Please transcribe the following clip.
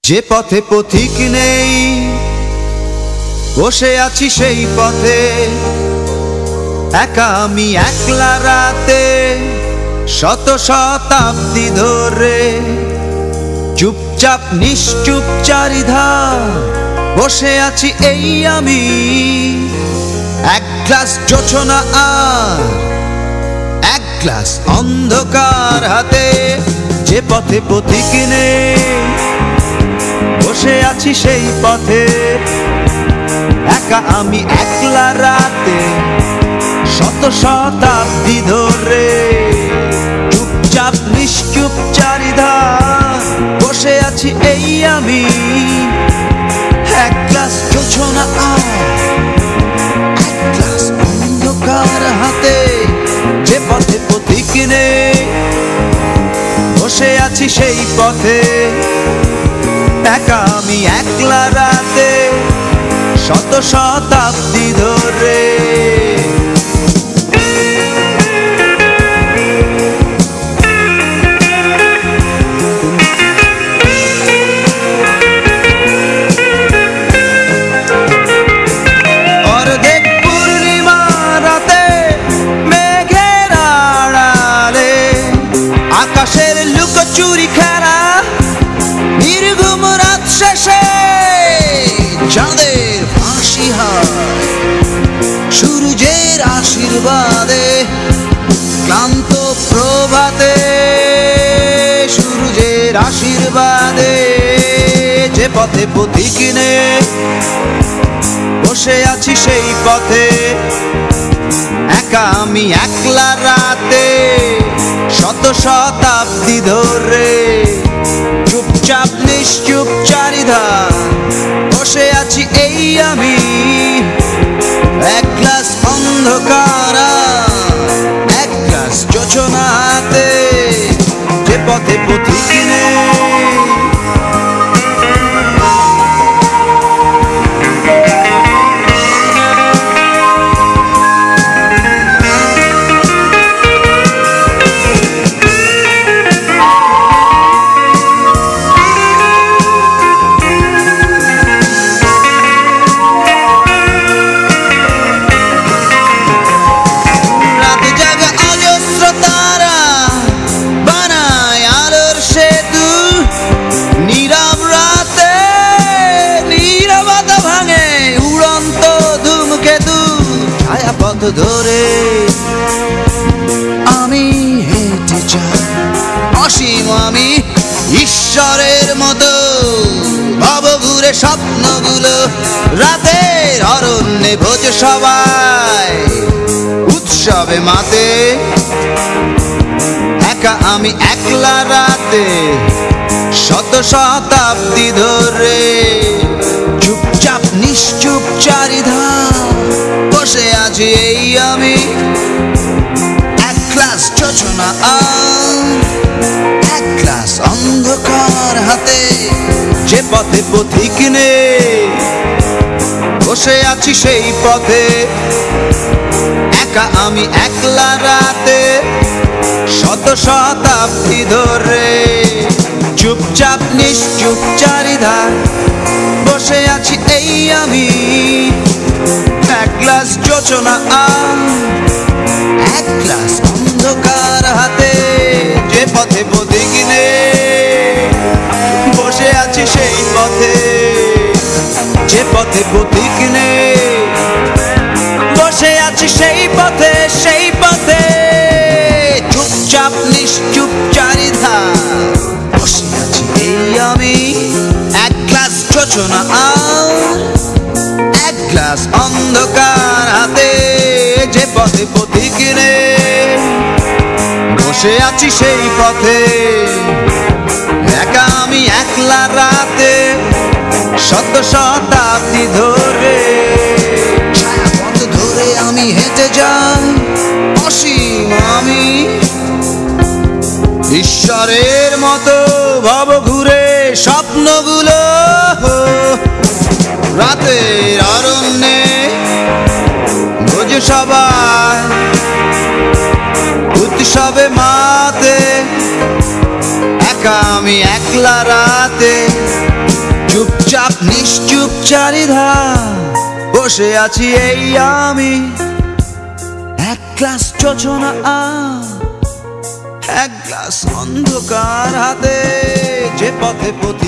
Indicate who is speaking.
Speaker 1: যে পথে পথিক নেই বসে আছি সেই পথে একা আমি একলা রাতে শত শতাব্দী ধরে চুপচাপ নিশ্চুপ চারিধার বসে আছি এই আমি এক গ্লাস জোছনা আর এক গ্লাস অন্ধকার হাতে যে পথে পথিক নেই বসে আছি সেই পথে একা আমি একলা রাতে শত শতাব্দী ধরে চুপচাপ নিশ্চুপ চারিধার বসে আছি এই আমি এক গ্লাস জোছনা আর এক গ্লাস অন্ধকার হাতে যে পথে পথিক নেই বসে আছি সেই পথে একা আমি একলা রাতে শত শতাব্দী ধরে অর্ধেক পূর্ণিমা রাতে মেঘের আড়ালে আকাশের লুকোচুরি খেলা নির্ঘুম রাত শেষে চাঁদের ফাঁসি হয় সূর্যের আশীর্বাদে ক্লান্ত প্রভাতে সূর্যের আশীর্বাদে যে পথে পথিক নেই বসে আছি সেই পথে একা আমি একলা রাতে শত শতাব্দী ধরে চুপচাপ নিশ্চুপ চারিধার বসে আছি এই আমি এক গ্লাস অন্ধকার এক গ্লাস জোছনা হাতে যে পথে পথিক নেই পথ ধরে আমি হেঁটে যাই অসীম আমি ঈশ্বরের মতো ভবঘুরে স্বপ্নগুলো রাতের অরণ্যে ভোজ সবাই উৎসবে মাতে একা আমি একলা রাতে শত শতাব্দী ধরে চুপচাপ নিশ্চুপ চারিধার বসে আছি এই আমি এক গ্লাস জোছনা আর এক গ্লাস অন্ধকার হাতে যে পথে পথিক নেই বসে আছি সেই পথে একা আমি একলা রাতে শত শতাব্দী ধরে চুপচাপ নিশ্চুপ চারিধার বসে আছি এই আমি এক গ্লাস জোছনা আর এক গ্লাস অন্ধকার হাতে যে পথে পথিক নেই বসে আছি সেই পথে যে পথে পথিক নেই বসে আছি সেই পথে চুপচাপ নিশ্চুপ চারিধার বসে আছি এই আমি এক গ্লাস জোছনা আর এক গ্লাস অন্ধকার হাতে যে পথে পথিক নেই বসে আছি সেই পথে একা আমি একলা রাতে শত শতাব্দী ধরে ছায়াপথ ধরে আমি হেঁটে যাই অসীম আমি ঈশ্বরের মতো ভবঘুরে স্বপ্নগুলো রাতের অরণ্যে ভোজ সবাই উৎসবে মাতে একা আমি একলা রাতে নিশ্চুপ চারিধা বসে আছি এই আমি, এক গ্লাস যোচনা এক গ্লাস অন্ধকার হাতে, যে পথে পথি